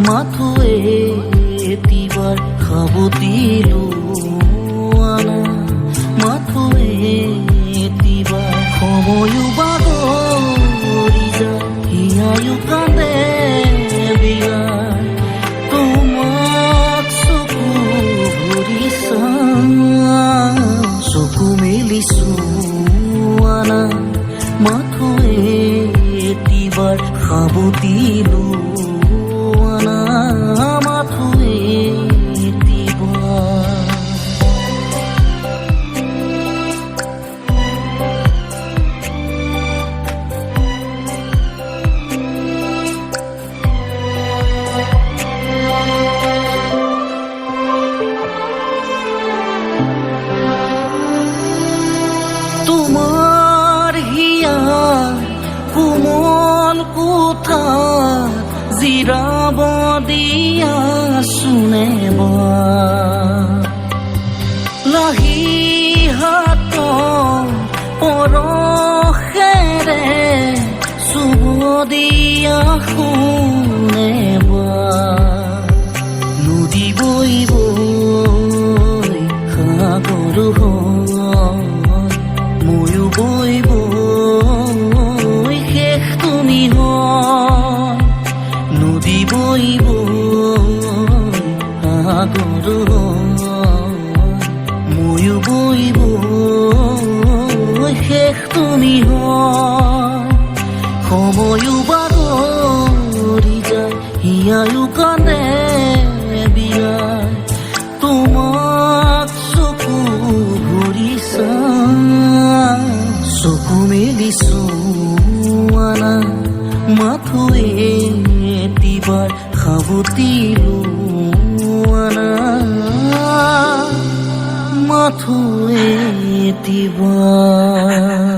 মাথোৱে এতিবাৰ সাৱটিলো আনা মাথোৱে এতিবাৰ সময়ো বাগৰি যায় হিয়ায়ো কান্দে বিয়াৰ তোমাক চকু ভৰি চকু মেলিছো আনা মাথোৱে এতিবাৰ সাৱটিলো আনা মাথোৱে এতিবাৰ তোমাৰ হিয়াৰ কোমল কোঠা জিৰাব দিয়া চুনেবা লাহি হাতৰ পৰশেৰে চুব দিয়া শুনেবা নদী বৈ বৈ সাগৰ ময়ো বৈ বৈ শেষ তুমি হয় নদী বৈ বৈ সাগৰ ময়ো বৈ বৈ শেষ তুমি হয় সময়ো বাগৰি যায় হিয়ায়ো কান্দে বিয়াৰ তোমাক চকু ভৰি চকু মেলিছো আনা মাথোৱে এতিবাৰ সাৱটিলো আনা মাথোৱে এতিবাৰ